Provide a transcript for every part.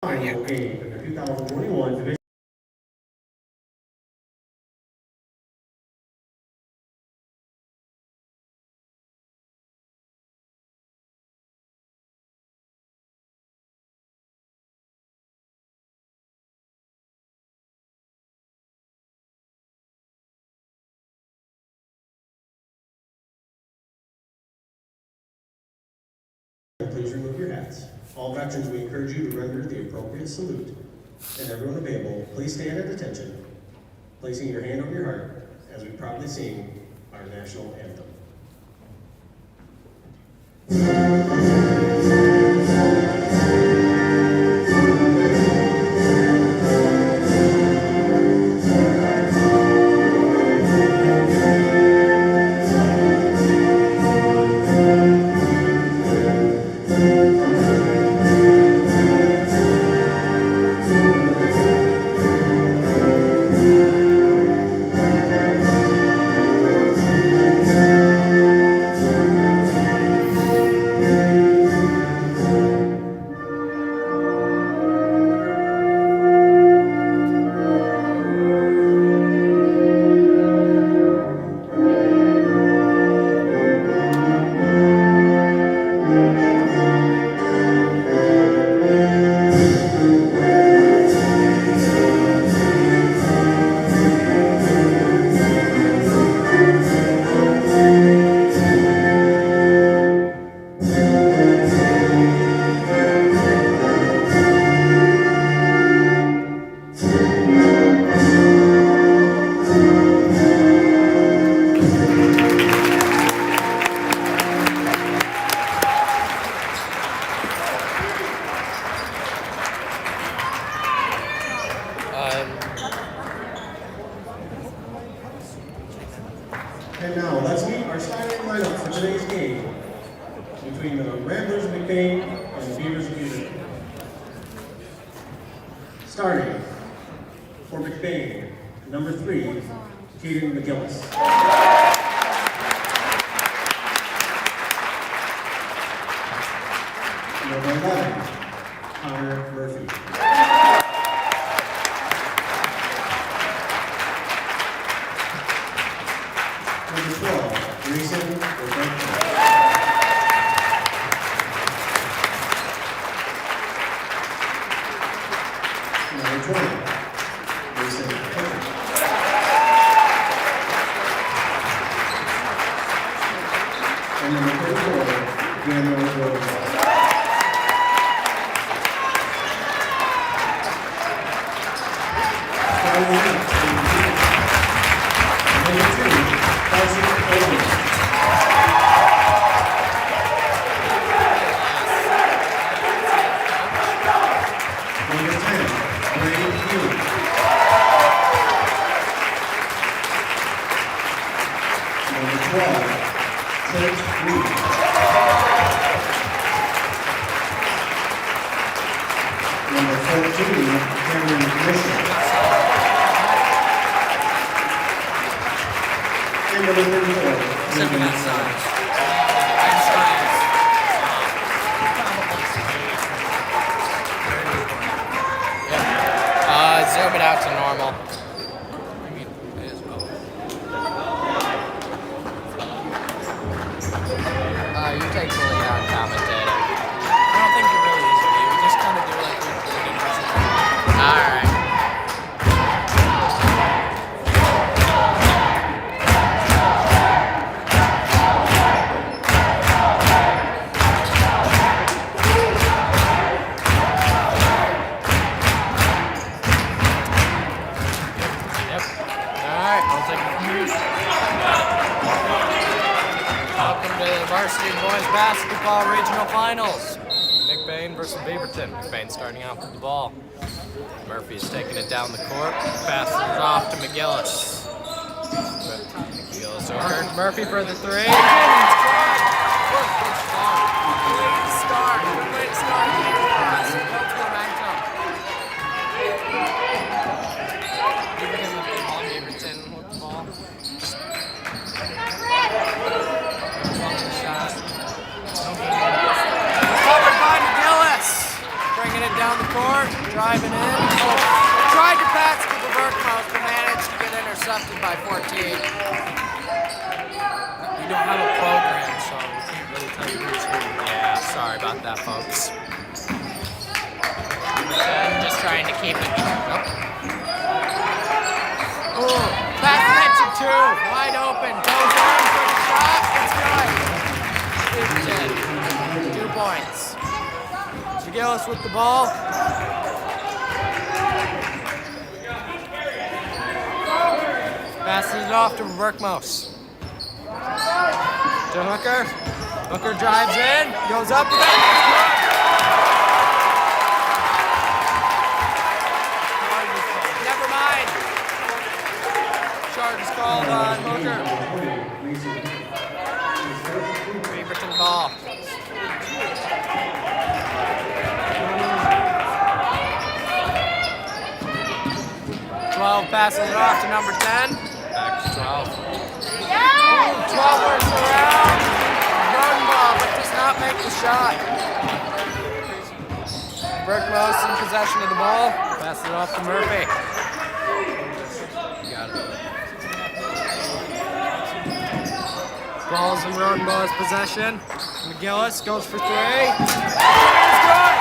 Final game of the 2021 division. Please remove your hats. All veterans, we encourage you to render the appropriate salute. And everyone available, please stand at attention, placing your hand over your heart as we proudly sing our national anthem. And now, let's meet our starting lineup for today's game between the Ramblers of McBain and the Beavers of Beaverton. Starting for McBain, number 3, Keaton McGillis. Number 11, Connor Murphy. Number 12, Grayson Beaverton. Number 20, Grayson Beaverton. And number 34, Daniel Rose. Number 14, Cameron Bishop. And number 34, Megan Sides. Zoom it out to normal. You take fully out commentator. I don't think it really is me. We just kind of do like we're alright. Yep. Alright, I'll take it from here. Welcome to the Varsity Boys Basketball Regional Finals. McBain versus Beaverton. McBain starting out with the ball. Murphy is taking it down the court. Passes it off to McGillis. McGillis over to Murphy for the 3. Good start. Quick start. Beaverton with the ball. Covered by McGillis. Bringing it down the court. driving in. Tried to pass to the Berkmouth, but managed to get intercepted by 14. We don't have a program, so we can't really tell you who's who. Yeah, sorry about that, folks. Just trying to keep it. Ooh, pass it to 2, wide open. Goes in for the shot. It's good. 2 points. Gillis with the ball. Passes it off to Berkmos. To Hooker. Hooker drives in, goes up with it. Never mind. Charge is called on Hooker. Beaverton ball. 12 passes it off to number 10. Back to 12. 12 works around. Run ball, but does not make the shot. Berkmos in possession of the ball. Passes it off to Murphy. Got it. Ball's in Rodenbaugh's possession. McGillis goes for 3. It's good!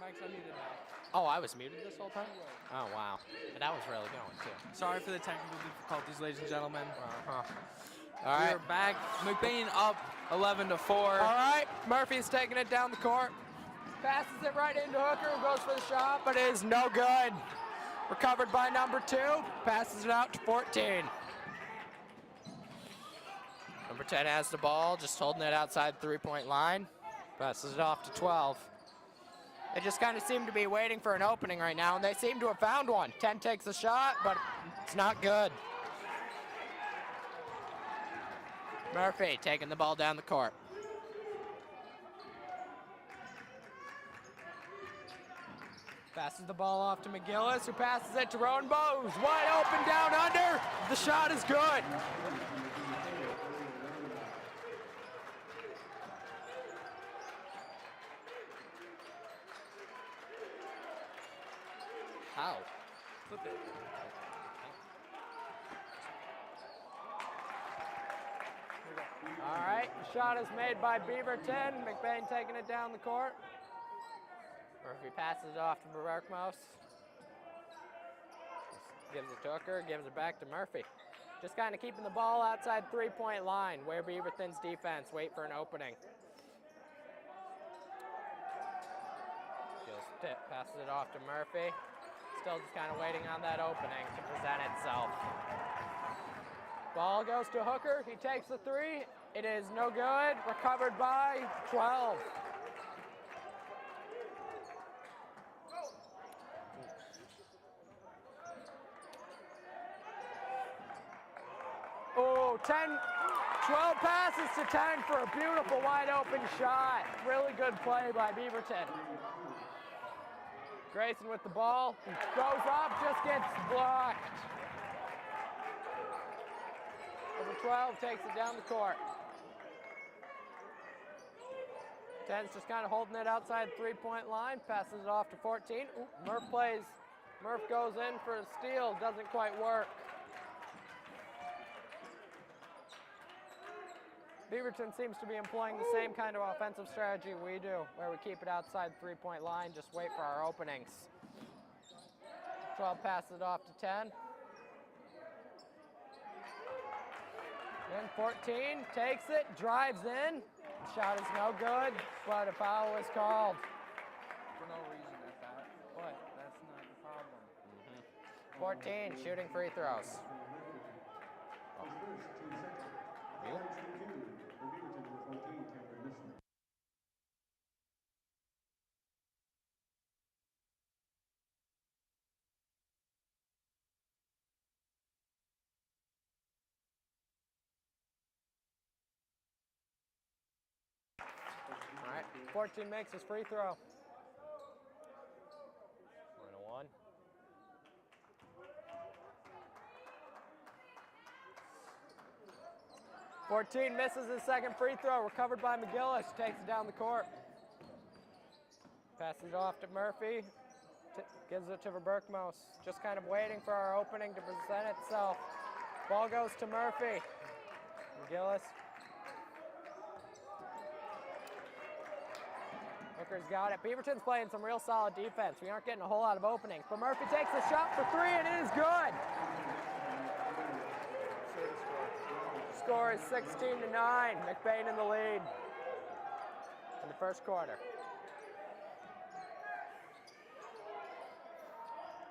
Mike's unmuted now. Oh, I was muted this whole time? Oh, wow. And that was really going, too. Sorry for the technical difficulties, ladies and gentlemen. All right. We're back. McBain up 11-4. All right. Murphy's taking it down the court. Passes it right into Hooker, who goes for the shot, but it is no good. Recovered by number 2. Passes it out to 14. Number 10 has the ball, just holding it outside the 3-point line. Passes it off to 12. They just kind of seem to be waiting for an opening right now, and they seem to have found one. 10 takes a shot, but it's not good. Murphy taking the ball down the court. Passes the ball off to McGillis, who passes it to Rodenbaugh, who's wide open down under. The shot is good. How? Flip it. All right, the shot is made by Beaverton. McBain taking it down the court. Murphy passes it off to Berkmos. Gives it to Hooker, gives it back to Murphy. Just kind of keeping the ball outside 3-point line, where Beaverton's defense wait for an opening. Passes it off to Murphy. Still just kind of waiting on that opening to present itself. Ball goes to Hooker. He takes the 3. It is no good. Recovered by 12. 12 passes to 10 for a beautiful wide open shot. Really good play by Beaverton. Grayson with the ball, he goes up, just gets blocked. Number 12 takes it down the court. 10's just kind of holding it outside the three-point line, passes it off to 14. Ooh, Murph goes in for a steal, doesn't quite work. Beaverton seems to be employing the same kind of offensive strategy we do, where we keep it outside the three-point line, just wait for our openings. 12 passes it off to 10. Then 14 takes it, drives in. Shot is no good, but a foul was called. For no reason at that. But that's not the problem. 14, shooting free throws. All right, 14 makes his free throw. 1-1. "14 misses his second free throw, recovered by McGillis, takes it down the court. Passes it off to Murphy, gives it to Verberkmos, just kind of waiting for our opening to present itself. Ball goes to Murphy. McGillis. Hooker's got it. Beaverton's playing some real solid defense. We aren't getting a whole lot of openings, but Murphy takes the shot for 3 and it is good. Score is 16-9. McBain in the lead in the first quarter.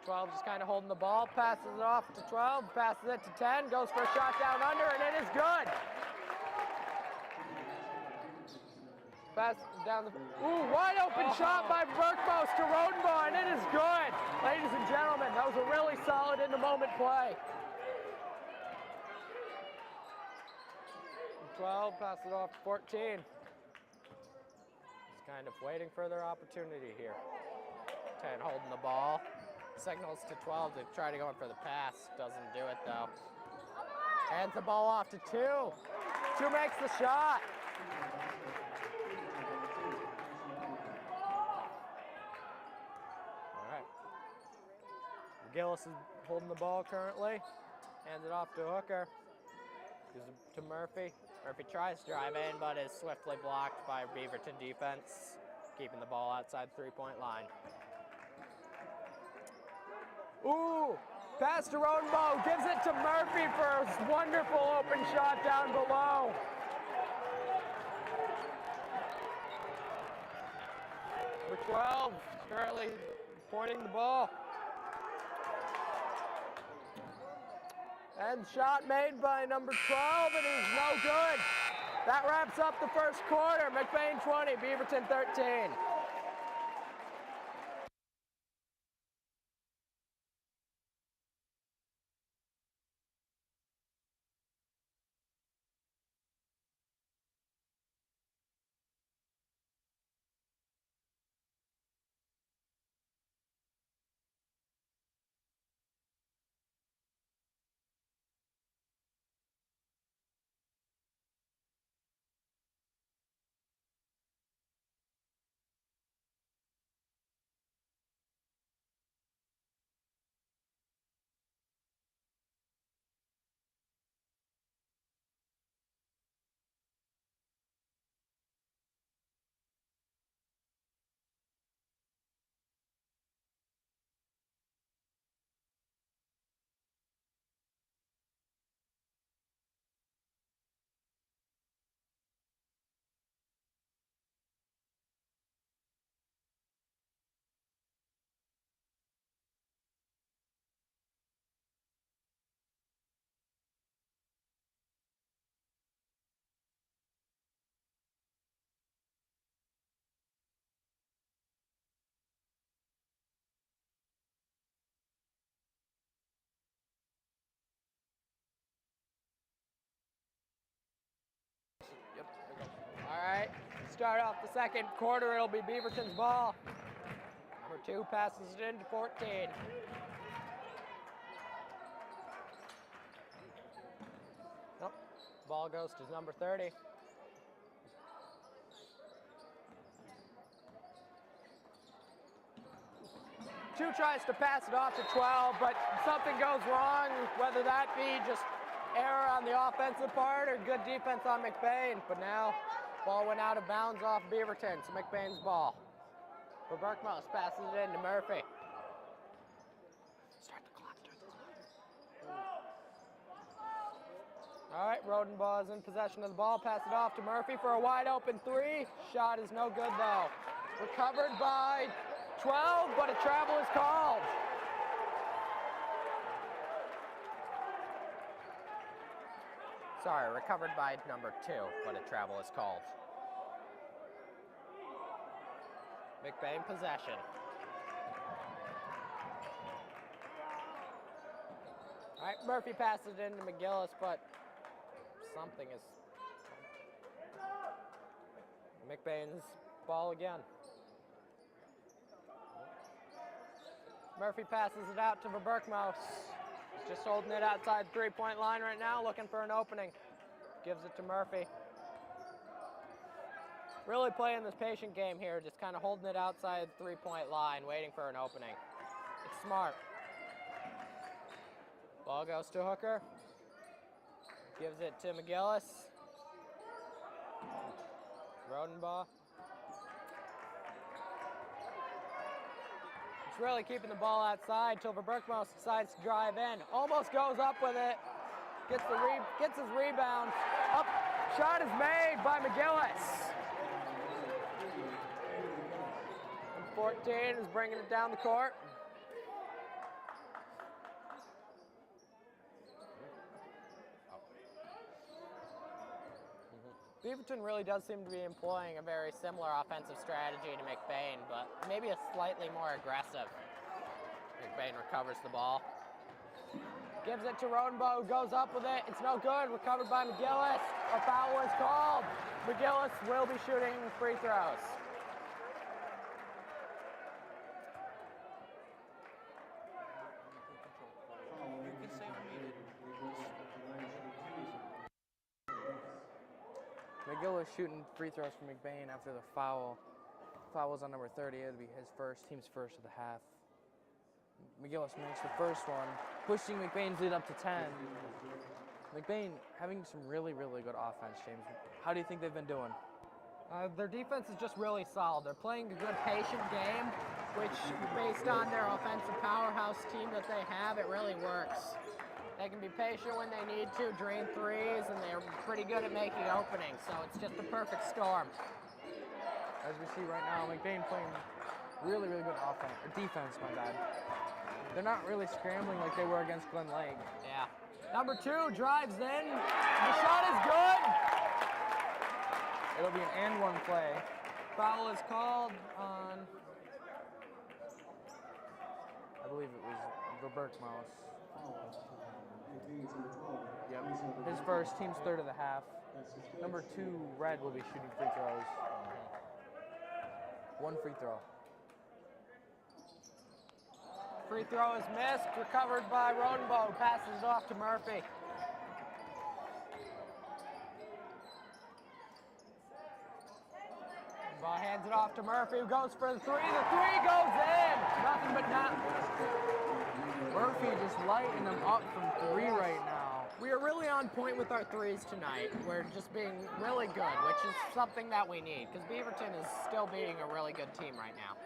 12 just kind of holding the ball, passes it off to 12, passes it to 10, goes for a shot down under, and it is good. Pass down the, wide open shot by Berkmos to Rodenbaugh, and it is good. Ladies and gentlemen, that was a really solid in-the-moment play. 12, pass it off to 14. Just kind of waiting for their opportunity here. 10 holding the ball. Signals to 12 to try to go in for the pass. Doesn't do it though. Hands the ball off to 2. 2 makes the shot. All right. McGillis is holding the ball currently. Hands it off to Hooker. Gives it to Murphy. Murphy tries to drive in, but is swiftly blocked by Beaverton defense, keeping the ball outside the three-point line. Pass to Rodenbaugh, gives it to Murphy for a wonderful open shot down below. Number 12, currently pointing the ball. And shot made by number 12, and he's no good. That wraps up the first quarter. McBain 20, Beaverton 13. start off the second quarter, it'll be Beaverton's ball. Number 2 passes it into 14. Nope. Ball goes to number 30. Two tries to pass it off to 12, but something goes wrong, whether that be just error on the offensive part or good defense on McBain. But now, ball went out of bounds off Beaverton. It's McBain's ball. For Berkmouse passes it into Murphy. Start the clock. All right, Rodenbaugh is in possession of the ball. Pass it off to Murphy for a wide open 3. Shot is no good though. Recovered by 12, but a travel is called. Sorry, recovered by number 2, but a travel is called. McBain possession. All right, Murphy passes it into McGillis, but something is... McBain's ball again. Murphy passes it out to Verberkmouse. He's just holding it outside 3-point line right now, looking for an opening. Gives it to Murphy. Really playing this patient game here, just kind of holding it outside 3-point line, waiting for an opening. It's smart. Ball goes to Hooker. Gives it to McGillis. Rodenbaugh. It's really keeping the ball outside till Verberkmouse decides to drive in. Almost goes up with it. Gets his rebound. Up. Shot is made by McGillis. 14 is bringing it down the court. Beaverton really does seem to be employing a very similar offensive strategy to McBain, but maybe a slightly more aggressive. McBain recovers the ball. Gives it to Rodenbaugh, who goes up with it. It's no good. Recovered by McGillis. A foul is called. McGillis will be shooting free throws. You can say unmuted. McGillis shooting free throws for McBain after the foul. Foul was on number 30. It would be his first, team's first of the half. McGillis makes the first one, pushing McBain's lead up to 10. McBain having some really, really good offense, James. How do you think they've been doing? Their defense is just really solid. They're playing a good patient game, which based on their offensive powerhouse team that they have, it really works. They can be patient when they need to, drain threes, and they're pretty good at making openings, so it's just a perfect storm. As we see right now, McBain playing really, really good offense, or defense, my bad. They're not really scrambling like they were against Glen Lake. Yeah. Number 2 drives in. The shot is good. It'll be an and one play. Foul is called on... I believe it was Verberkmouse. Yep. His first, team's third of the half. Number 2, Red, will be shooting free throws. 1 free throw. Free throw is missed, recovered by Rodenbaugh, who passes it off to Murphy. Ball hands it off to Murphy, who goes for the 3. The 3 goes in! Nothing but net. Murphy just lighting them up from 3 right now. We are really on point with our 3s tonight. We're just being really good, which is something that we need, because Beaverton is still being a really good team right now.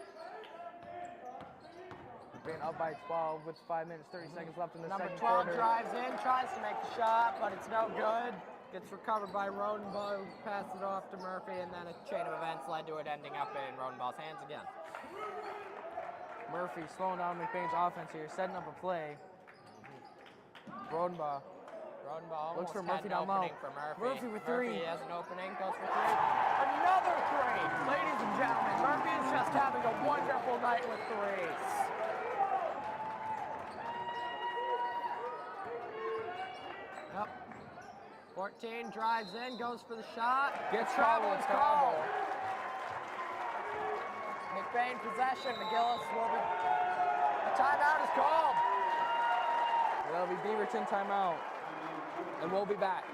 Being up by 12 with 5 minutes, 30 seconds left in the Number second 12 quarter. drives in, tries to make the shot, but it's no good. Gets recovered by Rodenbaugh, who passes it off to Murphy, and then a chain of events led to it ending up in Rodenbaugh's hands again. Murphy slowing down McBain's offense here, setting up a play. Rodenbaugh Looks for Murphy down low. For Murphy. Murphy with 3. Murphy has an opening, goes for 3. Another 3! Ladies and gentlemen, Murphy is just having a wonderful night with 3s. Yep. 14 drives in, goes for the shot. Gets travel fouled, is travel. called. McBain possession. McGillis will be. A timeout is called. That'll be Beaverton timeout. And we'll be back.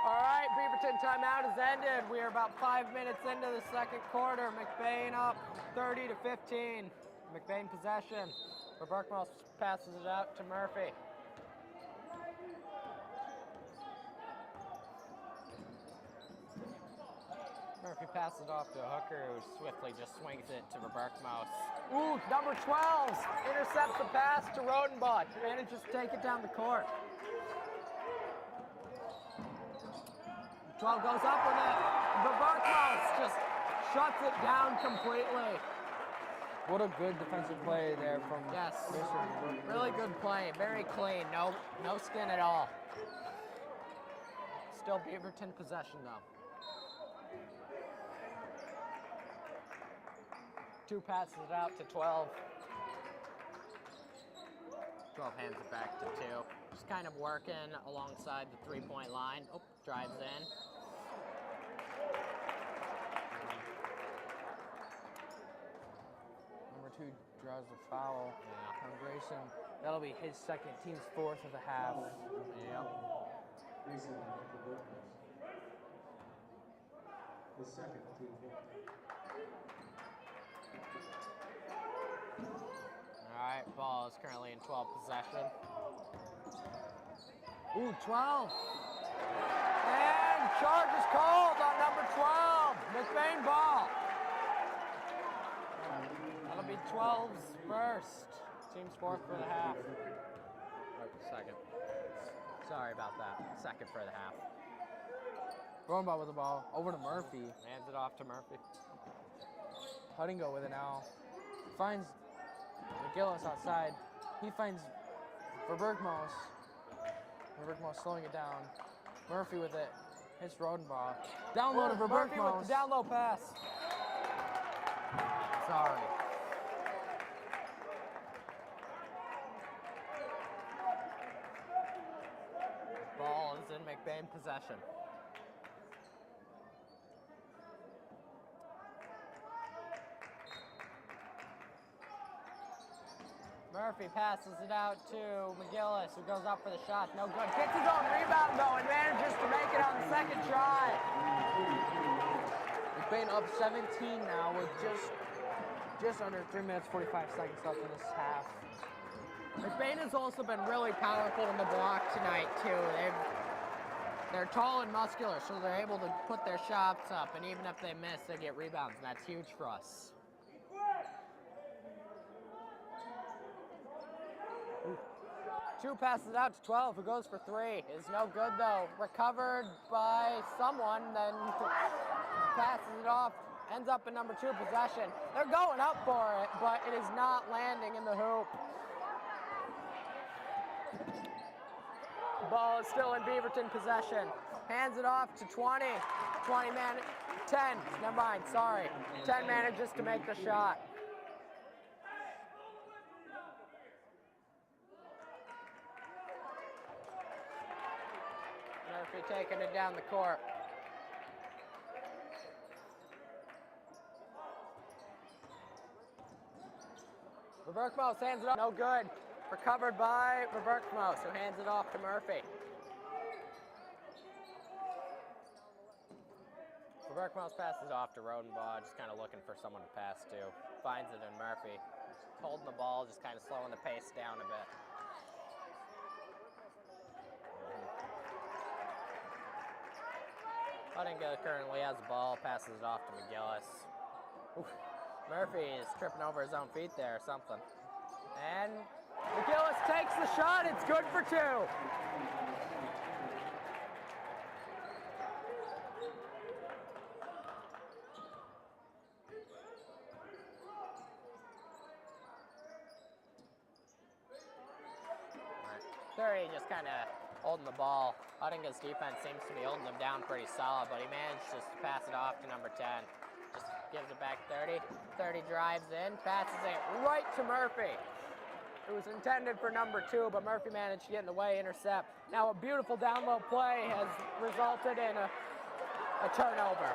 All right, Beaverton timeout has ended. We are about 5 minutes into the second quarter. McBain up 30-15. McBain possession. Berkmos passes it out to Murphy. Murphy passes it off to a hooker who swiftly just swings it to Berkmos. Ooh, number 12 intercepts the pass to Rodenbach. Manages to take it down the court. 12 goes up with it. Berkmos just shuts it down completely. What a good defensive play there from Fisher. Really good play, very clean, no skin at all. Still Beaverton possession though. 2 passes it out to 12. 12 hands it back to 2. Just kind of working alongside the 3-point line. Oh, drives in. Number 2 draws the foul on Grayson. That'll be his second, team's 4th of the half. Yep. His second, team 4th. All right, ball is currently in 12 possession. Ooh, 12. And charge is called on number 12. McBain ball. That'll be 12's first. Team's 4th for the half. Or second. Sorry about that. Second for the half. Rodenbach with the ball. Over to Murphy. Hands it off to Murphy. Huttingo with it now. Finds McGillis outside. He finds Berkmos. Berkmos slowing it down. Murphy with it. Hits Rodenbach. Down low to Berkmos. Murphy with the down low pass. Sorry. Ball is in McBain possession. Murphy passes it out to McGillis, who goes up for the shot. No good. Gets his own rebound, though, and manages to make it on the second try. McBain up 17 now with just under 3 minutes, 45 seconds left in this half. McBain has also been really powerful in the block tonight, too. They're tall and muscular, so they're able to put their shots up, and even if they miss, they get rebounds, and that's huge for us. Two passes out to 12, who goes for 3. Is no good, though. Recovered by someone, then passes it off. Ends up in number 2 possession. They're going up for it, but it is not landing in the hoop. Ball is still in Beaverton possession. Hands it off to 20. 10. Never mind, sorry. 10 manages to make the shot. Murphy taking it down the court. Berkmos hands it off. No good. Recovered by Berkmos, who hands it off to Murphy. Berkmouse passes off to Rodenbaugh, just kind of looking for someone to pass to. Finds it in Murphy. Holding the ball, just kind of slowing the pace down a bit. Huttinga currently has the ball, passes it off to McGillis. Oof. Murphy is tripping over his own feet there or something. And McGillis takes the shot, it's good for 2. Right. 30 just kind of holding the ball. Huttinga's defense seems to be holding him down pretty solid, but he managed just to pass it off to number 10. Just gives it back 30. 30 drives in, passes it right to Murphy. It was intended for number 2, but Murphy managed to get in the way, intercept. Now a beautiful down low play has resulted in a turnover.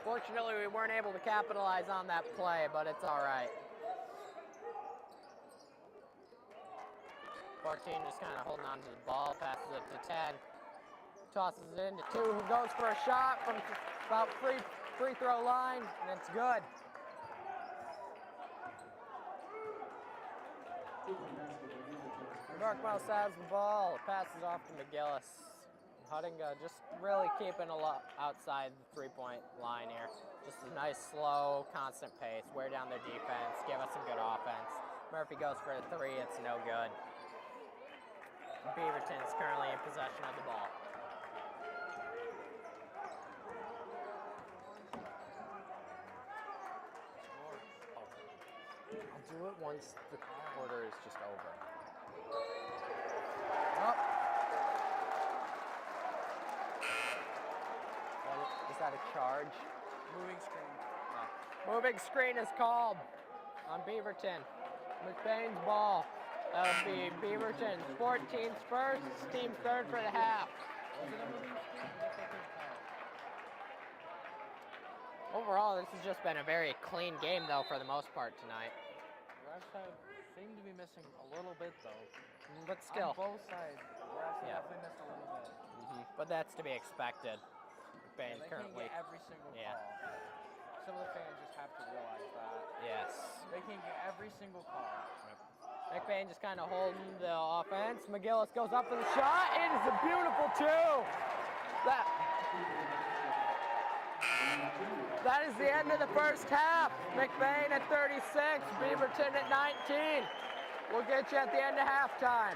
Fortunately, we weren't able to capitalize on that play, but it's all right. 14 just kind of holding on to the ball, passes it to 10. Tosses it into 2, who goes for a shot from about free throw line, and it's good. Berkmouse has the ball, passes off to McGillis. Huttinga just really keeping a lot outside the 3-point line here. Just a nice, slow, constant pace, wear down their defense, give us some good offense. Murphy goes for a 3, it's no good. Beaverton is currently in possession of the ball. I'll do it once the quarter is just over. Oh. Is that a charge? Moving screen. Moving screen is called on Beaverton. McBain's ball. That'll be Beaverton's 14th first, team 3rd for the half. Overall, this has just been a very clean game, though, for the most part tonight. Refs seem to be missing a little bit, though. But still. On both sides, refs definitely missed a little bit. But that's to be expected. McBain They currently. can't get every single Yeah. call. Some of the fans just have to realize that. Yes. They can't get every single call. McBain just kind of holding the offense. McGillis goes up for the shot. It is a beautiful 2. That is the end of the first half. McBain at 36, Beaverton at 19. We'll get you at the end of halftime.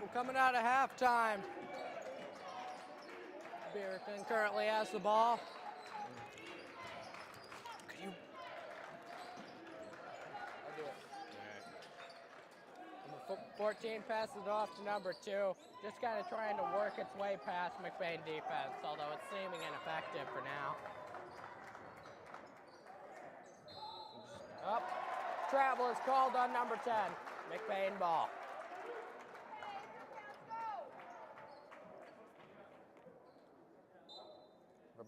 We're coming out of halftime. Beaverton currently has the ball. Could you? I'll do it. Number 14 passes it off to number 2. Just kind of trying to work its way past McBain defense, although it's seeming ineffective for now. Up. Travel is called on number 10. McBain ball.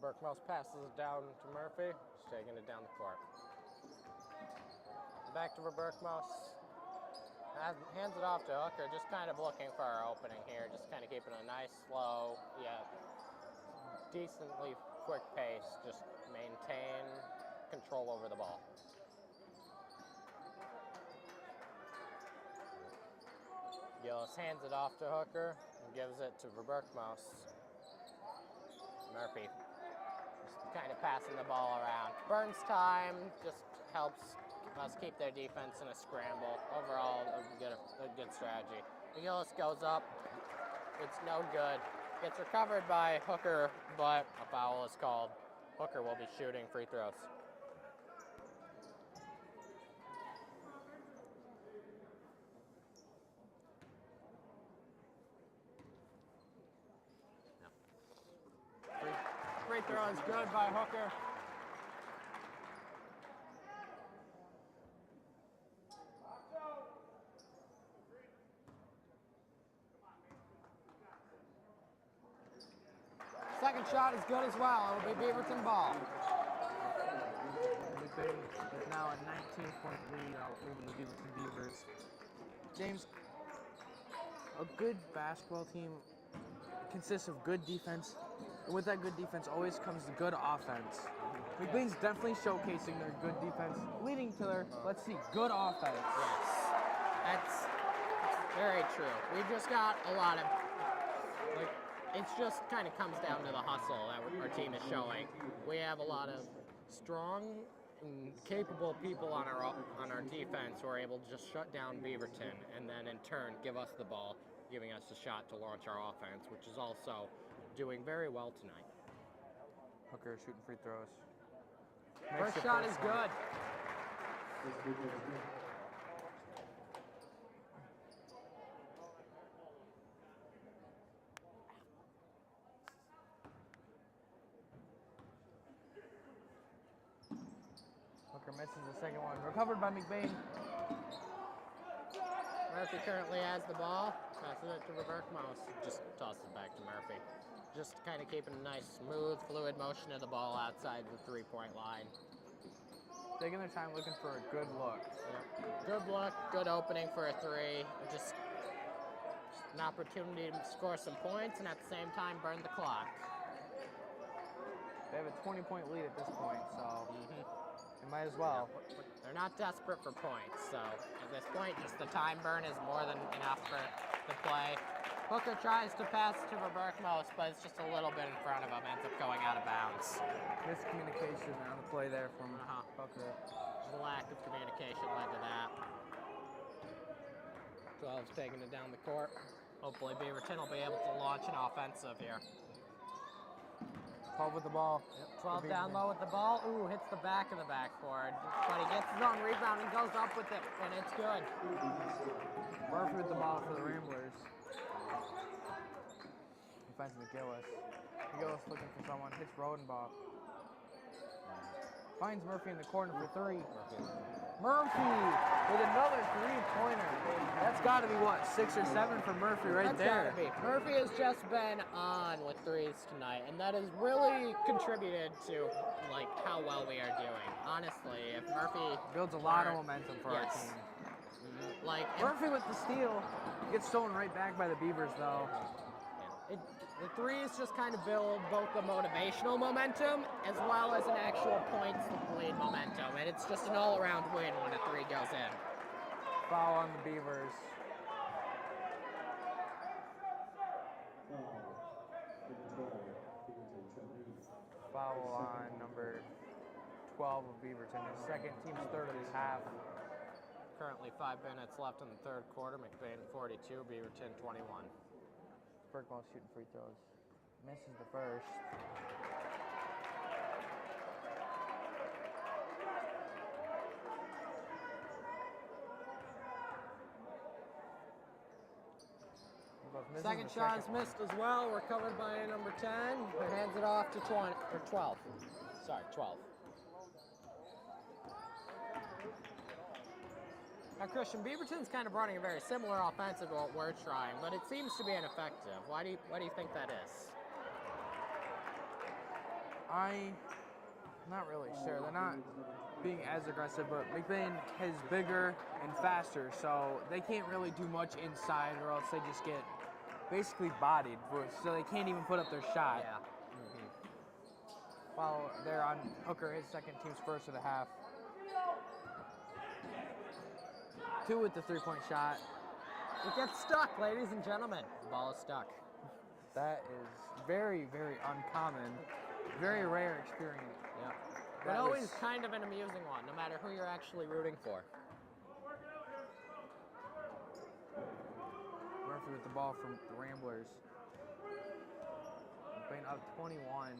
Berkmouse passes it down to Murphy. He's taking it down the court. Back to Berkmouse. Hands it off to Hooker, just kind of looking for our opening here. Just kind of keeping a nice, slow, decently quick pace. Just maintain control over the ball. Gillis hands it off to Hooker and gives it to Berkmouse. Murphy just kind of passing the ball around. Burns time, just helps us keep their defense in a scramble. Overall, a good strategy. Gillis goes up. It's no good. Gets recovered by Hooker, but a foul is called. Hooker will be shooting free throws. Free throw is good by Hooker. Second shot is good as well. It'll be Beaverton ball. McBain is now a 19-point lead over the Beaverton Beavers. James, a good basketball team consists of good defense, and with that good defense always comes the good offense. McBain's definitely showcasing their good defense, leading to their, let's see, good offense. Yes, that's very true. We've just got a lot of, it's just kind of comes down to the hustle that our team is showing. We have a lot of strong and capable people on our defense who are able to just shut down Beaverton and then in turn give us the ball, giving us a shot to launch our offense, which is also doing very well tonight. Hooker shooting free throws. First shot is good. Hooker misses the second one. Recovered by McBain. Murphy currently has the ball. Passes it to Berkmouse. Just tosses it back to Murphy. Just kind of keeping a nice, smooth, fluid motion of the ball outside the three-point line. Taking their time looking for a good look. Yeah. Good look, good opening for a three. Just an opportunity to score some points and at the same time burn the clock. They have a 20-point lead at this point, so they might as well. They're not desperate for points, so at this point, just the time burn is more than enough for the play. Hooker tries to pass to Berkmouse, but it's just a little bit in front of him, ends up going out of bounds. Miscommunication on the play there from Hooker. Just a lack of communication led to that. 12's taking it down the court. Hopefully Beaverton will be able to launch an offensive here. 12 with the ball. Yep, 12 down low with the ball. Ooh, hits the back of the backboard. But he gets his own rebound and goes up with it, and it's good. Murphy with the ball for the Ramblers. He finds McGillis. McGillis looking for someone. Hits Rodenbach. Finds Murphy in the corner for three. Murphy with another three-pointer. That's got to be, what, 6 or 7 for Murphy right there. That's gotta be. Murphy has just been on with threes tonight, and that has really contributed to like how well we are doing. Honestly, if Murphy builds a lot of momentum for our team. Like Murphy with the steal gets stolen right back by the Beavers, though. The threes just kind of build both the motivational momentum as well as an actual points lead momentum, and it's just an all-around win when a three goes in. Foul on the Beavers. Foul on number 12 of Beaverton, his second, team's third of this half. Currently 5 minutes left in the third quarter. McBain 42, Beaverton 21. Berkball shooting free throws. Misses the first. Second shot is missed as well. Recovered by number 10. Who hands it off to 20 or 12. Sorry, 12. Now, Christian, Beaverton's kind of running a very similar offensive to what we're trying, but it seems to be ineffective. Why do you think that is? I'm not really sure. They're not being as aggressive, but McBain is bigger and faster, so they can't really do much inside, or else they just get basically bodied, so they can't even put up their shot. Yeah. While they're on Hooker, his second team's first of the half. 2 with the three-point shot. It gets stuck, ladies and gentlemen. The ball is stuck. That is very, very uncommon. Very rare experience. Yeah. But That always was- kind of an amusing one, no matter who you're actually rooting for. Murphy with the ball from the Ramblers. McBain up 21.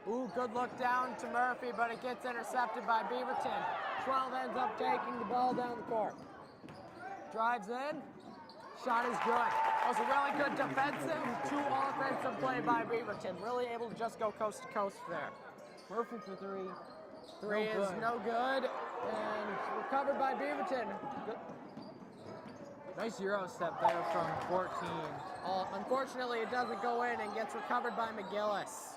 Ooh, good look down to Murphy, but it gets intercepted by Beaverton. 12 ends up taking the ball down the court. Drives in. Shot is good. That was a really good defensive to offensive play by Beaverton. Really able to just go coast to coast there. Murphy for 3. Three is no good, and recovered by Beaverton. Nice Euro step there from 14. Unfortunately, it doesn't go in and gets recovered by McGillis.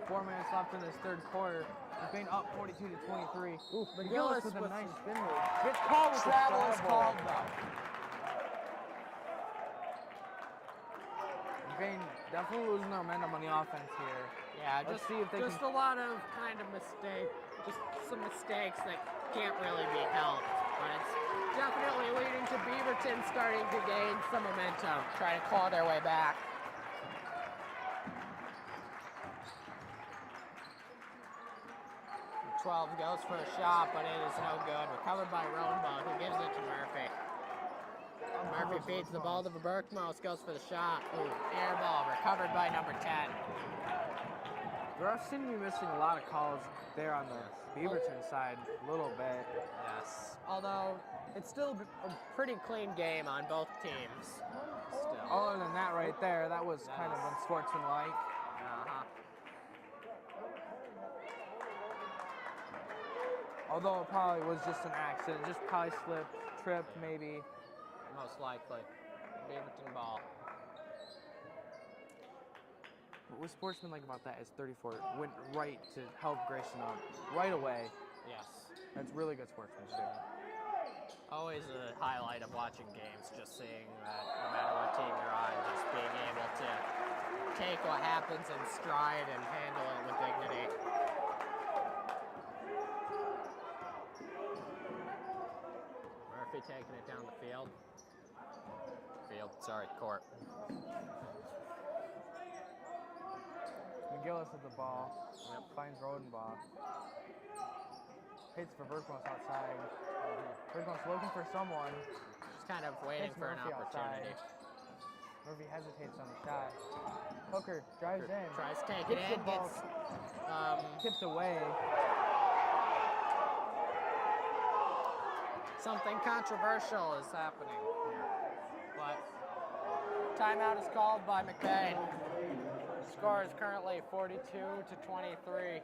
4 minutes left in this third quarter. McBain up 42 to 23. Ooh, McGillis with a with nice some- spin move. Gets called with the Travel is foul called ball. though. McBain definitely losing their momentum on the offense here. Yeah, Let's just see if they just can- a lot of kind of just some mistakes that can't really be helped. But it's definitely leading to Beaverton starting to gain some momentum, trying to claw their way back. The 12 goes for a shot, but it is no good. Recovered by Rodenbaugh, who gives it to Murphy. Murphy feeds the ball to Berkmos, goes for the shot. Ooh, air ball, recovered by number 10. The refs seem to be missing a lot of calls there on the Beaverton side, a little bit. Yes. Although, it's still a pretty clean game on both teams. Still. Other than that right there, that was kind of unsportsmanlike. Uh-huh. Although it probably was just an accident, just probably slipped, tripped maybe. Most likely. Beaverton ball. What was sportsmanlike about that is 34 went right to help Grayson up right away. Yes. That's really good sportsmanship. Always a highlight of watching games, just seeing that no matter what team you're on, just being able to take what happens in stride and handle it with dignity. Murphy taking it down the field. Court. McGillis with the ball. Finds Rodenbaugh. Hits for Berkmos outside. Berkmos looking for someone. Just kind of waiting Hits for an Murphy opportunity. outside. Murphy hesitates on the shot. Hooker drives in. Tries to take it Hits the in, ball. gets Tipped away. something controversial is happening here. But timeout is called by McBain. The score is currently 42 to 23.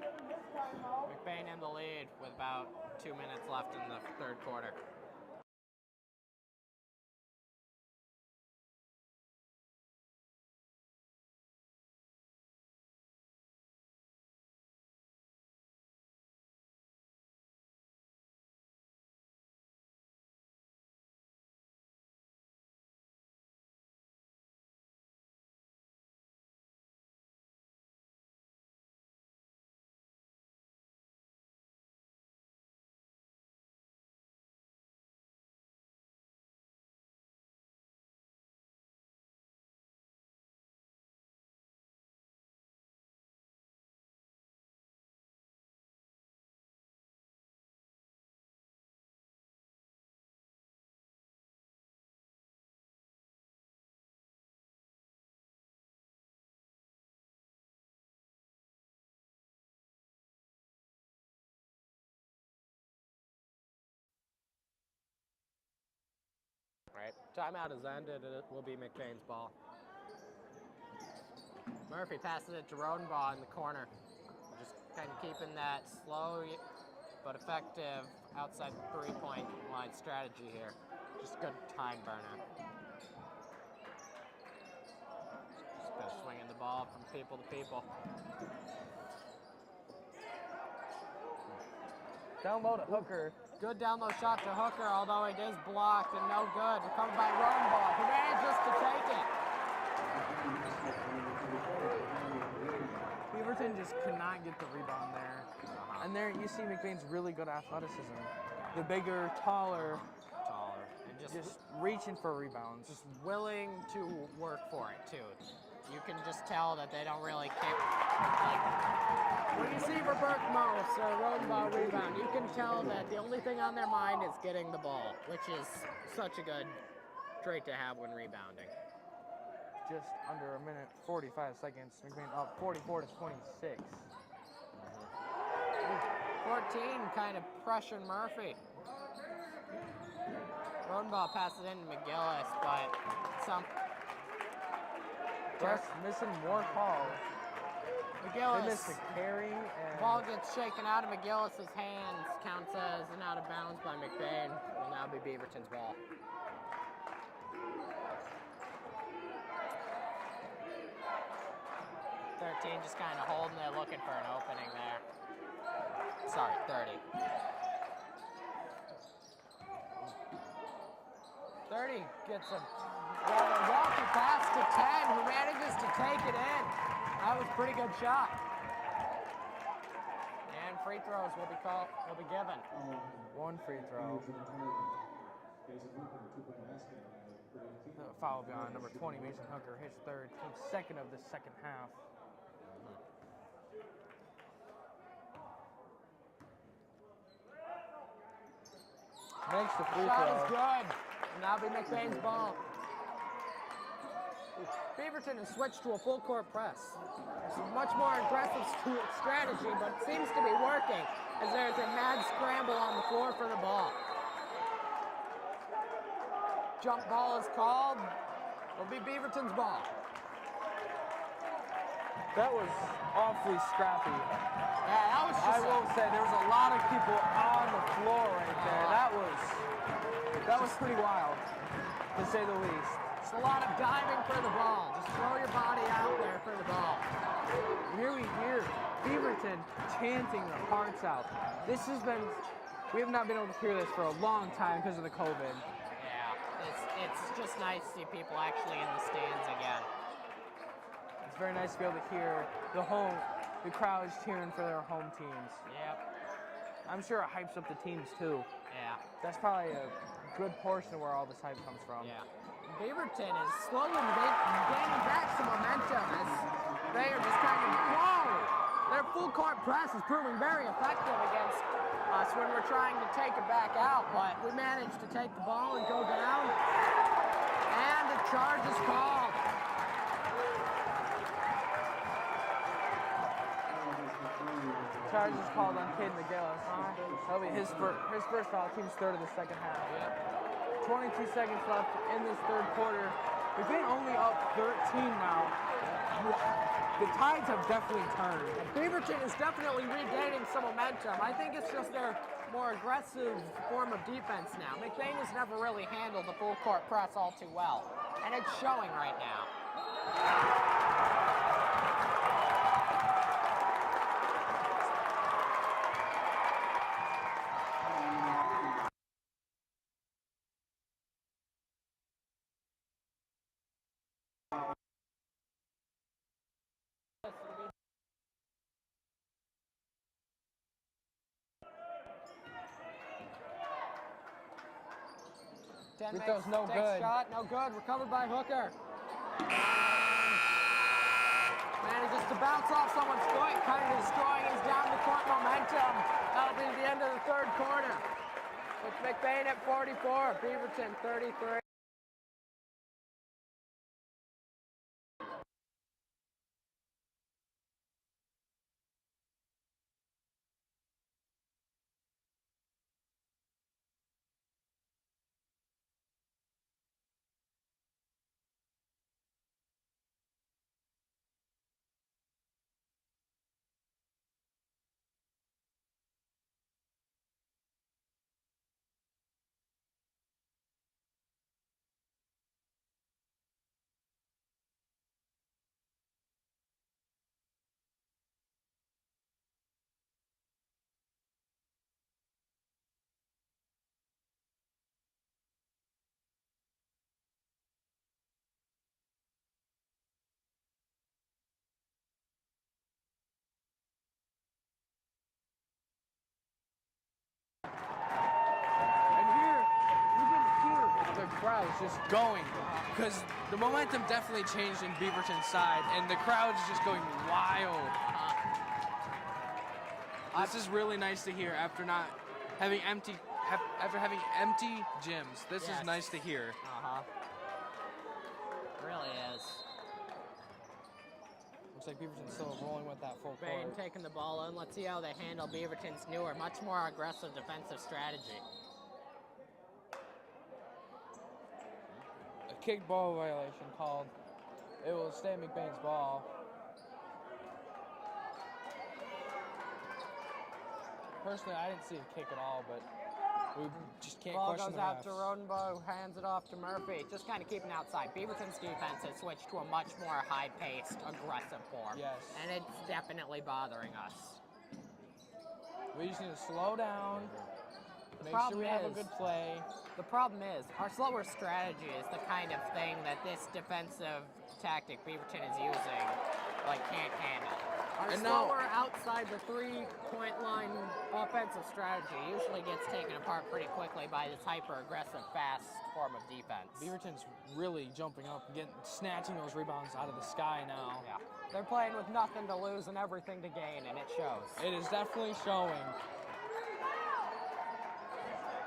McBain in the lead with about 2 minutes left in the third quarter. Timeout has ended, and it will be McBain's ball. Murphy passes it to Rodenbaugh in the corner. Just kind of keeping that slow but effective outside the three-point line strategy here. Just good time burner. Just go swinging the ball from people to people. Down low to Hooker. Good down low shot to Hooker, although it is blocked and no good. Recovered by Rodenbaugh, who manages to take it. Beaverton just cannot get the rebound there. And there you see McBain's really good athleticism. The bigger, taller, And just reaching for rebounds. just willing to work for it too. You can just tell that they don't really care. Like, when you see Robert Mouse or Rodenbaugh rebound, you can tell that the only thing on their mind is getting the ball, which is such a good trait to have when rebounding. Just under a minute, 45 seconds. McBain up 44-26. 14 kind of pressuring Murphy. Rodenbaugh passes in to McGillis, but Just missing more calls. They missed the McGillis. carry and Ball gets shaken out of McGillis' hands, counts as an out of bounds by McBain. Will now be Beaverton's ball. $13 just kind of holding it, looking for an opening there. Sorry, 30. 30 gets a rather walky pass to 10, who manages to take it in. That was a pretty good shot. And free throws will be given. one free throw. Foul beyond number 20, Mason Hooker, his third, team's second of the second half. Makes the free Shot is throw. good. And that'll be McBain's ball. Beaverton has switched to a full court press. It's a much more aggressive strategy, but it seems to be working as there's a mad scramble on the floor for the ball. Jump ball is called. It'll be Beaverton's ball. That was awfully scrappy. Yeah, that was just I will say there was a lot of people on the floor right there. That was pretty wild, to say the least. It's a lot of diving for the ball. Just throw your body out there for the ball. Here we hear Beaverton chanting their hearts out. We have not been able to hear this for a long time because of the COVID. Yeah, it's just nice to see people actually in the stands again. It's very nice to be able to hear the crowds cheering for their home teams. Yep. I'm sure it hypes up the teams too. Yeah. That's probably a good portion of where all this hype comes from. Yeah. Beaverton is slowly gaining back some momentum as they are just kind of, whoa! Their full court press is proving very effective against us when we're trying to take it back out, but we managed to take the ball and go down, and a charge is called. Charge is called on Cade McGillis. That'll be his first foul, team's third of the second half. Yep. 22 seconds left in this third quarter. We've been only up 13 now. The tides have definitely turned. Beaverton is definitely regaining some momentum. I think it's just their more aggressive form of defense now. McBain has never really handled the full court press all too well, and it's showing right now. Free throw's no Takes good. Shot, no good. Recovered by Hooker. Manages to bounce off someone's foot, kind of destroying his down the court momentum. That'll be the end of the third quarter. With McBain at 44, Beaverton 33. crowd is just going because the momentum definitely changed in Beaverton's side, and the crowd is just going wild. This is really nice to hear after not having empty gyms. This is nice to hear. Really is. Looks like Beaverton's still rolling with that full McBain court. taking the ball in. Let's see how they handle Beaverton's newer, much more aggressive defensive strategy. A kick ball violation called. It will stay McBain's ball. Personally, I didn't see a kick at all, but we just can't Ball question goes the out refs. to Rodenbow, who hands it off to Murphy. Just kind of keeping outside. Beaverton's defense has switched to a much more high-paced, aggressive form. Yes. And it's definitely bothering us. We just need to slow down, make sure problem we have a is- good play. The problem is, our slower strategy is the kind of thing that this defensive tactic Beaverton is using, can't handle. Our And now- slower outside the three-point line offensive strategy usually gets taken apart pretty quickly by this hyper-aggressive, fast form of defense. Beaverton's really jumping up, snatching those rebounds out of the sky now. Yeah. They're playing with nothing to lose and everything to gain, and it shows. It is definitely showing.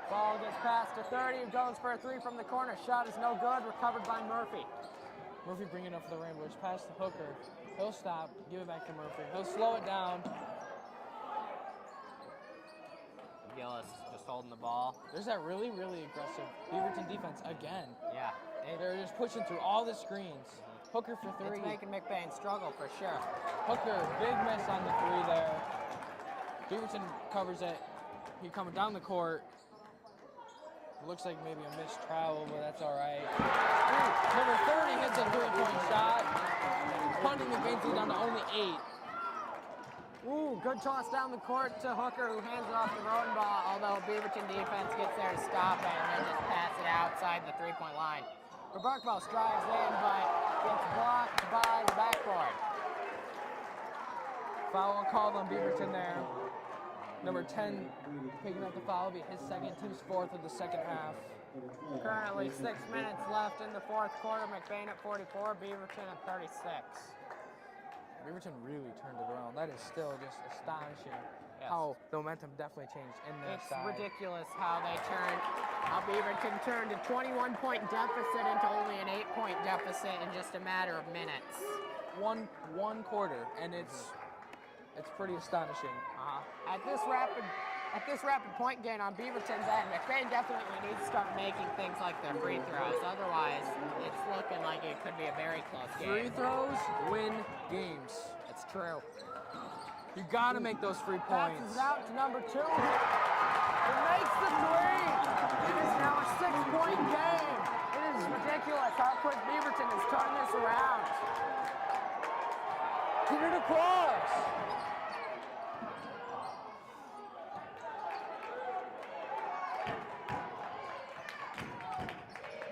Ball gets passed to 30, goes for a three from the corner. Shot is no good, recovered by Murphy. Murphy bringing up for the Ramblers, pass the Hooker. He'll stop, give it back to Murphy. He'll slow it down. Gillis just holding the ball. There's that really, really aggressive Beaverton defense again. Yeah. They're just pushing through all the screens. Hooker for three. It's making McBain struggle for sure. Hooker, big miss on the three there. Beaverton covers it. He coming down the court. It looks like maybe a missed travel, but that's all right. Number 30 hits a three-point shot, punting McBain's lead down to only 8. Ooh, good toss down the court to Hooker, who hands it off to Rodenbaugh, although Beaverton defense gets there to stop it and then just pass it outside the three-point line. Robertball strives in, but gets blocked by the backboard. Foul called on Beaverton there. Number 10 picking up the foul will be his second, team's fourth of the second half. Currently 6 minutes left in the fourth quarter. McBain at 44, Beaverton at 36. Beaverton really turned it around. That is still just astonishing Yes. how the momentum definitely changed in their It's side. ridiculous how Beaverton turned a 21-point deficit into only an 8-point deficit in just a matter of minutes. One quarter, and it's pretty astonishing. At this rapid point gain on Beaverton's end, McBain definitely needs to start making things like their free throws. Otherwise, it's looking like it could be a very close Free game. throws win games. It's true. You gotta make those free Passes points. it out to number 2. He makes the three. It is now a 6-point game. It is ridiculous how quick Beaverton has turned this around. Get it across.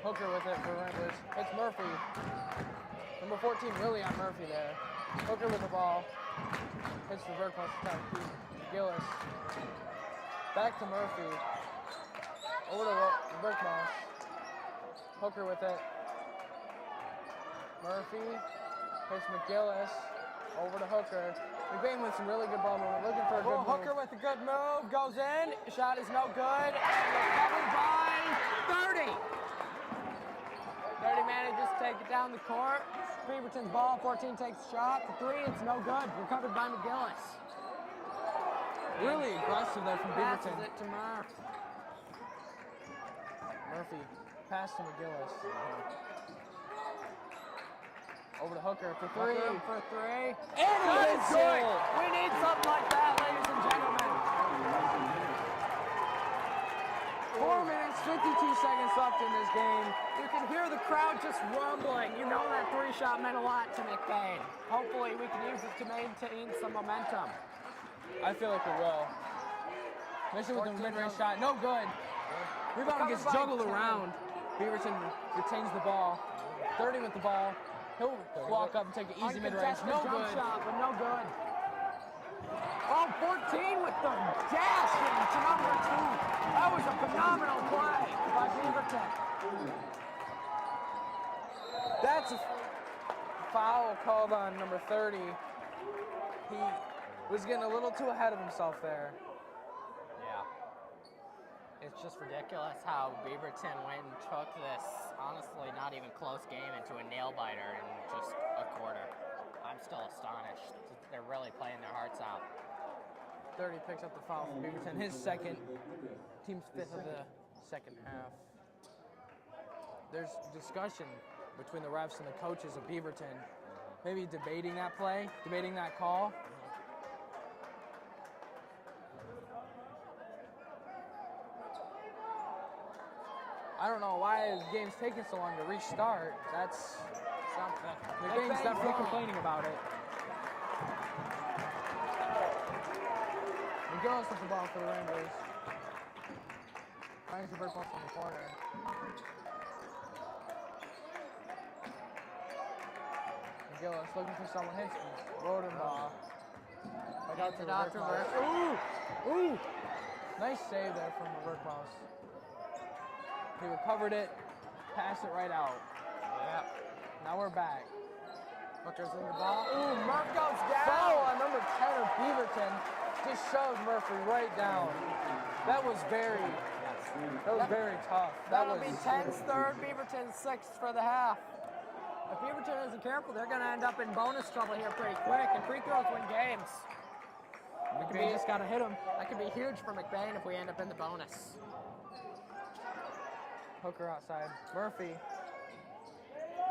Hooker with it for Ramblers. It's Murphy. Number 14 really on Murphy there. Hooker with the ball. Hits the vert post to Gillis. Back to Murphy. Over to Berkmoss. Hooker with it. Murphy. Hits McGillis. Over to Hooker. McBain with some really good ball movement. Looking for a good move. Hooker with a good move. Goes in. Shot is no good. And recovered by 30. 30 manages to take it down the court. Beaverton's ball. 14 takes a shot. The three, it's no good. Recovered by McGillis. Really aggressive there from Passes Beaverton. it to Murph. Murphy, pass to McGillis. Over to Hooker for three. Hooker for three. And he hits it! We need something like that, ladies and gentlemen. 4 minutes, 52 seconds left in this game. You can hear the crowd just rumbling. You know that three shot meant a lot to McBain. Hopefully we can use it to maintain some momentum. I feel like we will. Mission with the 14 mid-range down. shot, no good. Rebound gets Recovered by juggled 10. around. Beaverton retains the ball. 30 with the ball. He'll walk up and take an easy mid-range. Uncontested No jump good. shot, but no good. Oh, 14 with the dash into number 2. That was a phenomenal play by Beaverton. Gets a foul called on number 30. He was getting a little too ahead of himself there. Yeah. It's just ridiculous how Beaverton went and took this, honestly, not even close game into a nail-biter in just a quarter. I'm still astonished. They're really playing their hearts out. 30 picks up the foul from Beaverton, his second, team's fifth of the second half. There's discussion between the refs and the coaches of Beaverton, maybe debating that play, debating that call. I don't know why the game's taking so long to restart. That's something. McBain's definitely complaining about it. McGill's with the ball for the Rangers. Finds the bird ball from the corner. McGillis looking for someone, hits Rodenbaugh. Back out to the Ooh! Ooh! Nice save there from the Berkmaus. He recovered it, passed it right out. Yeah. Now we're back. Hooker's in the ball. Ooh, Murph goes down. Foul on number 10 of Beaverton. Just shoved Murphy right down. That was very tough. That'll be 10's third, Beaverton's sixth for the half. If Beaverton isn't careful, they're going to end up in bonus trouble here pretty quick, and free throws win games. McBain just got to hit him. That could be huge for McBain if we end up in the bonus. Hooker outside. Murphy.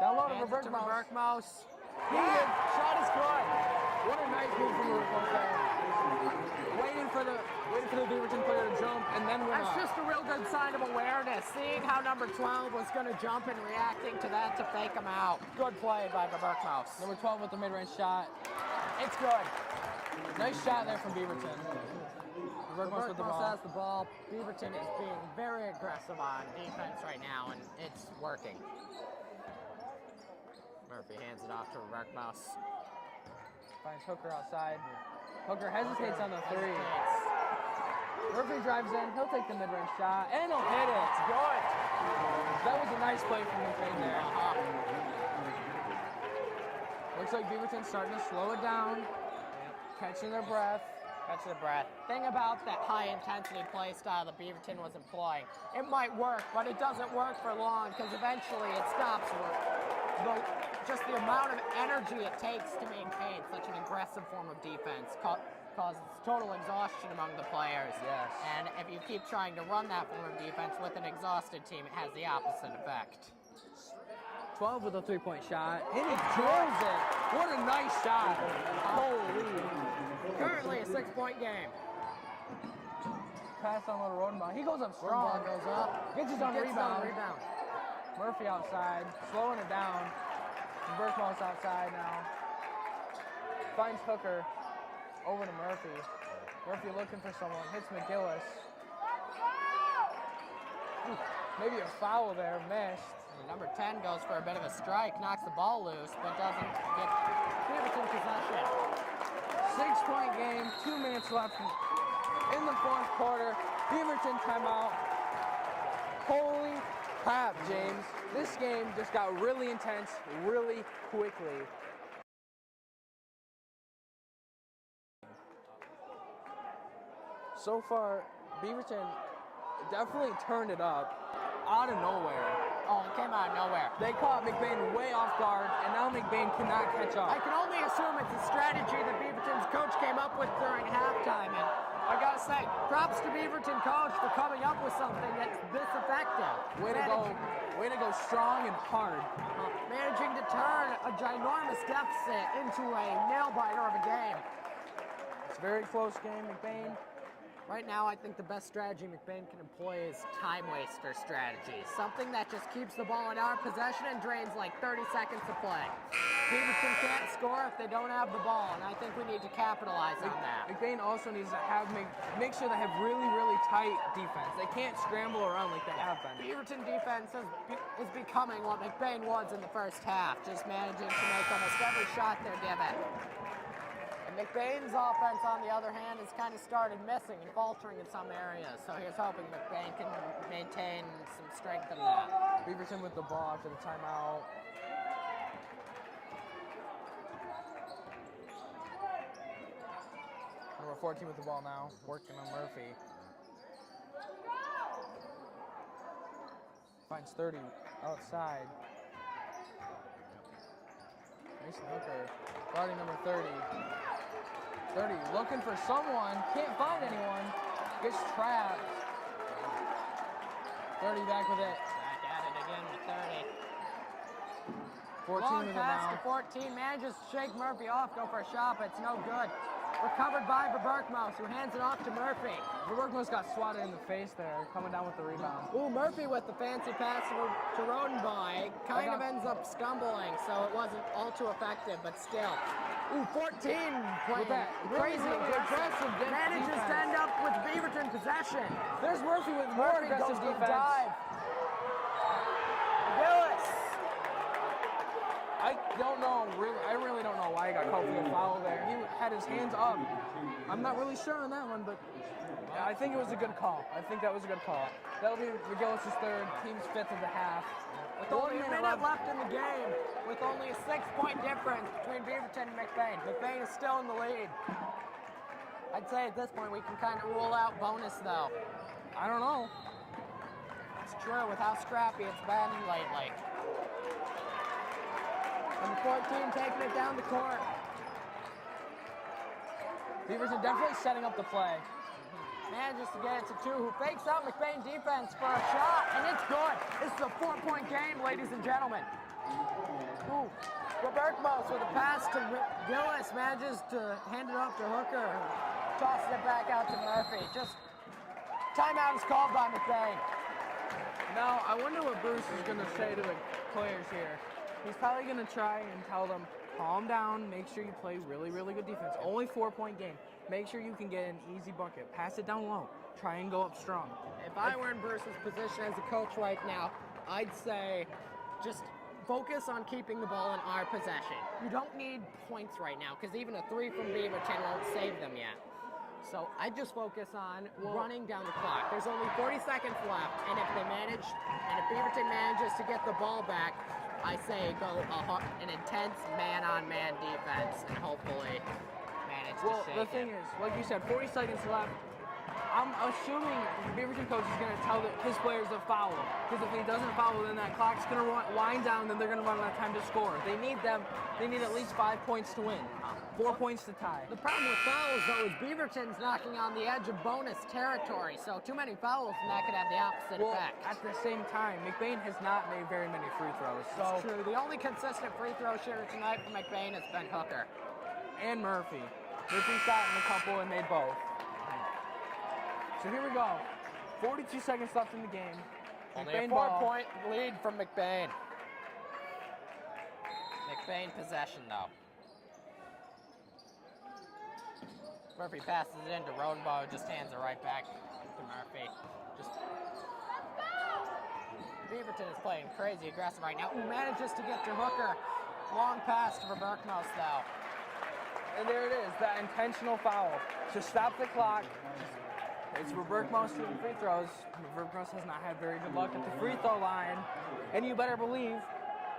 Down low to Berkmaus. Shot is good. What a nice move from Berkmaus there. Waiting for the Beaverton player to jump and then win. That's just a real good sign of awareness, seeing how number 12 was going to jump and reacting to that to fake him out. Good play by the Berkmaus. Number 12 with the mid-range shot. It's good. Nice shot there from Beaverton. Berkmaus with the ball. Has the ball. Beaverton is being very aggressive on defense right now, and it's working. Murphy hands it off to Berkmaus. Finds Hooker outside. Hooker hesitates on the three. Murphy drives in. He'll take the mid-range shot, and he'll hit it. It's good. That was a nice play from McBain there. Looks like Beaverton's starting to slow it down. Catching their breath. Thing about that high-intensity play style that Beaverton was employing, it might work, but it doesn't work for long because eventually it stops just the amount of energy it takes to maintain such an aggressive form of defense causes total exhaustion among the players. Yes. And if you keep trying to run that form of defense with an exhausted team, it has the opposite effect. 12 with a three-point shot, and he drills it. What a nice shot. Holy. Currently a 6-point game. Pass on little Rodenbaugh. He goes up strong. Rodenbaugh goes up. Gets his own rebound. Murphy outside, slowing it down. Berkmaus outside now. Finds Hooker over to Murphy. Murphy looking for someone. Hits McGillis. Maybe a foul there. Missed. Number 10 goes for a bit of a strike, knocks the ball loose, but doesn't get Beaverton possession. 6-point game, 2 minutes left in the fourth quarter. Beaverton timeout. Holy crap, James. This game just got really intense really quickly. So far, Beaverton definitely turned it up out of nowhere. Oh, it came out of nowhere. They caught McBain way off guard, and now McBain cannot catch up. I can only assume it's a strategy that Beaverton's coach came up with during halftime, and I gotta say, props to Beaverton coach for coming up with something that's this effective. Way to go strong and hard. Managing to turn a ginormous deficit into a nail-biter of a game. It's a very close game, McBain. Right now, I think the best strategy McBain can employ is time-waster strategy. Something that just keeps the ball in our possession and drains like 30 seconds of play. Beaverton can't score if they don't have the ball, and I think we need to capitalize on that. McBain also needs to make sure they have really, really tight defense. They can't scramble around like they have been. Beaverton defense is becoming what McBain was in the first half, just managing to make almost every shot they're given. McBain's offense, on the other hand, has kind of started missing and faltering in some areas, so here's hoping McBain can maintain some strength in that. Beaverton with the ball after the timeout. 14 with the ball now, working on Murphy. Finds 30 outside. Mason Hooker, guarding number 30. 30 looking for someone, can't find anyone, gets trapped. 30 back with it. Back at it again with 30. 14 Long with it pass now. to 14, manages to shake Murphy off, go for a shot, but it's no good. Recovered by Verberkmos, who hands it off to Murphy. Verberkmos got swatted in the face there, coming down with the rebound. Ooh, Murphy with the fancy pass to Rodenby. Kind of ends up stumbling, so it wasn't all too effective, but still. Ooh, 14 playing that crazy really aggressive manages defense. to end up with Beaverton possession. There's Murphy with more Murphy aggressive goes to the defense. dive. Gillis. I really don't know why he got called for the foul there. He had his hands up. I'm not really sure on that one, but I think it was a good call. I think that was a good call. That'll be McGillis' third, team's fifth of the half. With only a minute left in the game, with only a 6-point difference between Beaverton and McBain. McBain is still in the lead. I'd say at this point we can kind of rule out bonus though. I don't know. It's true with how scrappy it's been lately. Number 14 taking it down the court. Beaverton definitely setting up the play. Manages to get it to 2, who fakes out McBain defense for a shot, and it's good. This is a 4-point game, ladies and gentlemen. Ooh, Verberkmos with a pass to Gillis, manages to hand it off to Hooker, who tosses it back out to Murphy. Just timeout is called by McBain. Now, I wonder what Bruce is going to say to the players here. He's probably going to try and tell them, calm down, make sure you play really, really good defense. Only 4-point game. Make sure you can get an easy bucket. Pass it down low. Try and go up strong. If I were in Bruce's position as a coach right now, I'd say just focus on keeping the ball in our possession. You don't need points right now, because even a 3 from Beaverton won't save them yet. So I'd just focus on running down the clock. There's only 40 seconds left, and if Beaverton manages to get the ball back, I say go an intense man-on-man defense and hopefully manage to shake it. Well, the thing is, like you said, 40 seconds left. I'm assuming the Beaverton coach is going to tell his players to foul him. Because if he doesn't foul, then that clock's going to wind down, then they're going to run out of time to score. They need at least 5 points to win. 4 points to tie. The problem with fouls, though, is Beaverton's knocking on the edge of bonus territory. So too many fouls, and that could have the opposite effect. At the same time, McBain has not made very many free throws. So it's true. The only consistent free throw shooter tonight for McBain has been Hooker. And Murphy. Murphy's gotten a couple and made both. So here we go. 42 seconds left in the game. Only a 4-point lead from McBain. McBain possession, though. Murphy passes it into Rodenbow, just hands it right back to Murphy. Beaverton is playing crazy aggressive right now. Ooh, manages to get to Hooker. Long pass to Verberkmos, though. And there it is, that intentional foul. To stop the clock. It's Verberkmos shooting free throws. Verberkmos has not had very good luck at the free throw line. And you better believe,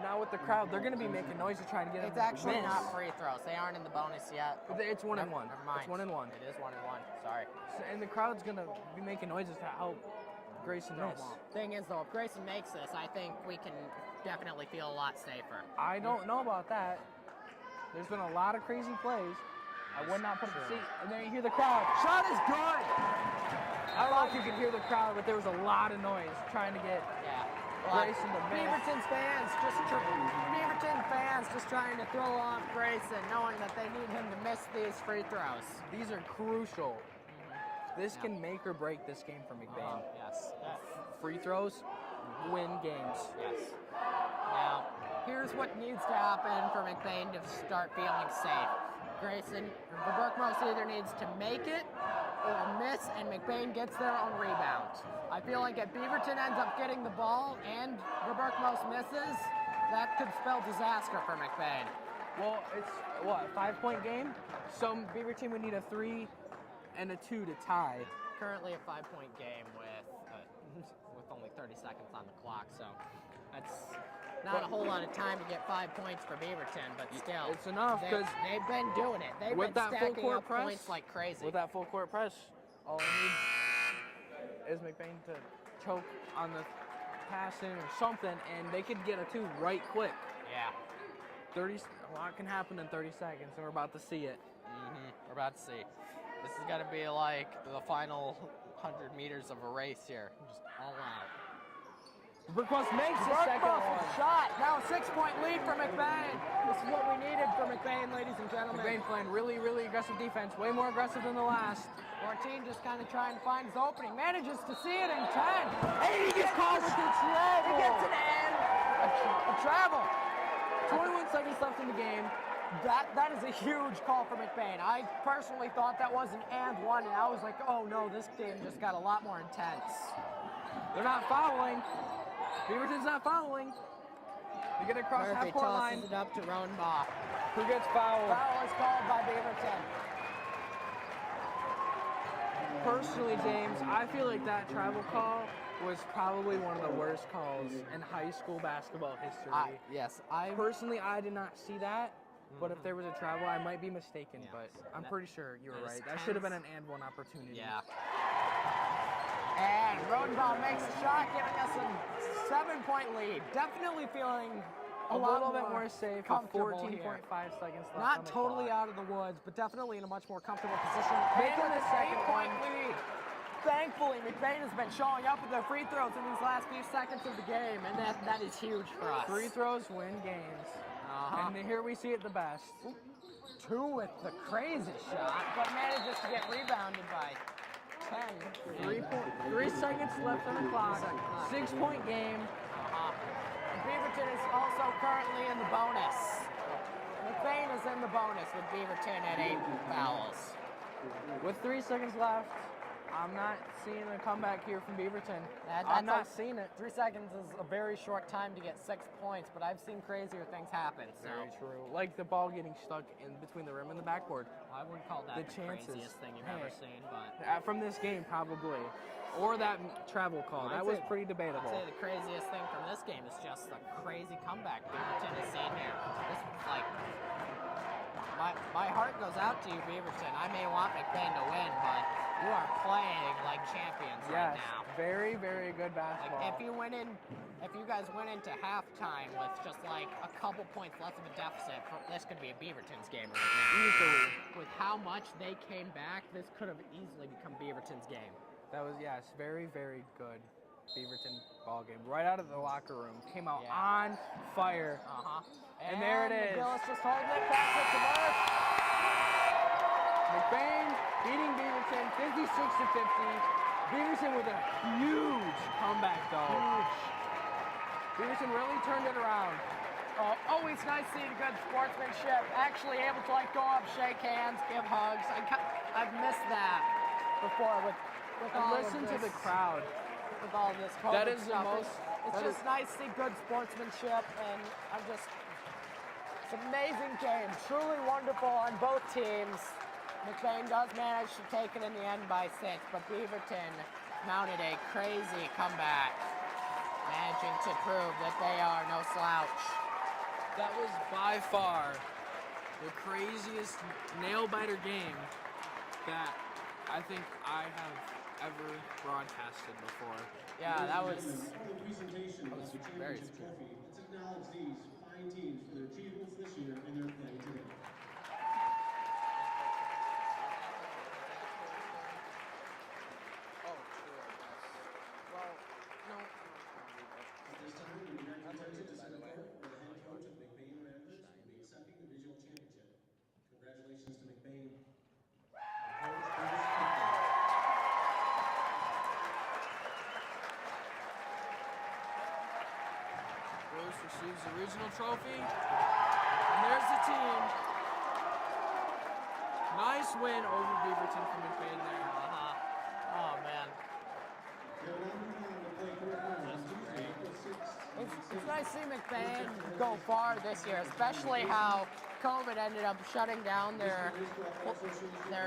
now with the crowd, they're going to be making noises trying to get It's actually not free throws. They aren't in the bonus yet. It's 1 and 1. Never mind. It's 1 and 1. It is 1 and 1. Sorry. And the crowd's going to be making noises to help Grayson miss. Thing is, though, if Grayson makes this, I think we can definitely feel a lot safer. I don't know about that. There's been a lot of crazy plays. I would not put it to seat. And then you hear the crowd. Shot is good! I don't know if you could hear the crowd, but there was a lot of noise trying to get Grayson to miss. Beaverton fans just trying to throw off Grayson, knowing that they need him to miss these free throws. These are crucial. This can make or break this game for McBain. Yes. Free throws win games. Yes. Now, here's what needs to happen for McBain to start feeling safe. Verberkmos either needs to make it or miss, and McBain gets there on rebound. I feel like if Beaverton ends up getting the ball and Verberkmos misses, that could spell disaster for McBain. Well, it's a 5-point game? So Beaverton would need a 3 and a 2 to tie. Currently a 5-point game with only 30 seconds on the clock, so that's Not a whole lot of time to get 5 points for Beaverton, but still. It's enough, 'cause they've been doing it. They've with been that full stacking court up press, points like crazy. With that full court press, all I need is McBain to choke on the passing or something, and they could get a 2 right quick. Yeah. 30. A lot can happen in 30 seconds, and we're about to see it. We're about to see. This is going to be like the final 100 meters of a race here. Just all out. Request makes the second one. Shot. Now a 6-point lead for McBain. This is what we needed for McBain, ladies and gentlemen. McBain playing really, really aggressive defense, way more aggressive than the last. Martin just kind of trying to find his opening. Manages to see it in 10. And he gets called with the travel. He gets an end. A travel. 21 seconds left in the game. That is a huge call for McBain. I personally thought that was an and one, and I was like, oh no, this game just got a lot more intense. They're not fouling. Beaverton's not fouling. They get across Murphy half-court line. tosses it up to Rodenbach. Who gets fouled? Foul is called by Beaverton. Personally, James, I feel like that travel call was probably one of the worst calls in high school basketball history. Personally, I did not see that, but if there was a travel, I might be mistaken, but I'm pretty sure you were right. That should have been an and one opportunity. Yeah. And Rodenbach makes a shot, giving us a 7-point lead. Definitely feeling a little bit more safe with comfortable 14.5 seconds left. Not on the totally clock. out of the woods, but definitely in a much more comfortable position. Making Making the a second 8-point one. lead. Thankfully, McBain has been showing up with their free throws in these last few seconds of the game, and that is huge for us. Free throws win games. And here we see it the best. 2 with the crazy shot, but manages to get rebounded by 10. 3 seconds left on the clock. 6-point game. And Beaverton is also currently in the bonus. McBain is in the bonus with Beaverton at 8 fouls. With 3 seconds left, I'm not seeing a comeback here from Beaverton. That's I'm not seeing it. 3 seconds is a very short time to get 6 points, but I've seen crazier things happen. So Very true. Like the ball getting stuck in between the rim and the backboard. I wouldn't call that the chances. craziest thing you've ever seen, but From this game, probably. Or that travel call. That was pretty debatable. I'd say the craziest thing from this game is just the crazy comeback Beaverton has seen here. This was like, my heart goes out to you, Beaverton. I may want McBain to win, but you are playing like champions right now. Very, very good basketball. Like if you guys went into halftime with just like a couple points less of a deficit, this could be a Beaverton's game right now. Easily. With how much they came back, this could have easily become Beaverton's game. That was, very, very good Beaverton ball game. Right out of the locker room. Came out on fire. And there it is. McGillis just holding it back with the Murph. McBain beating Beaverton 56-50. Beaverton with a huge comeback, though. Beaverton really turned it around. Always nice seeing good sportsmanship. Actually able to go up, shake hands, give hugs. I've missed that before with all of Listen this, to the crowd. with all this COVID That is the stuff. most- It's that just is- nice to see good sportsmanship, and it's an amazing game. Truly wonderful on both teams. McBain does manage to take it in the end by 6, but Beaverton mounted a crazy comeback, managing to prove that they are no slouch. That was by far the craziest nail-biter game that I think I have ever broadcasted before. Yeah, that was The presentation of the very championship trophy. Let's acknowledge these fine teams for their achievements this year and their play today. At this time, we direct your attention to center court, where the head coach of McBain Ramblers will be accepting the regional championship. Congratulations to McBain. And Coach Curtis Pickton. Bruce receives the regional trophy. And there's the team. Nice win over Beaverton from McBain there. oh man. They'll now move on to play quarterfinals Tuesday, April 6th. It's nice to see McBain go far this year, especially how COVID ended up shutting down their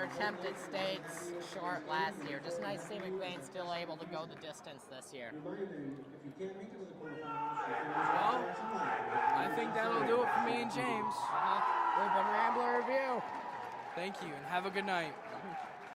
attempt at states short last year. Just nice to see McBain still able to go the distance this year. Well, I think that'll do it for me and James. We've been Rambler Review. Thank you, and have a good night.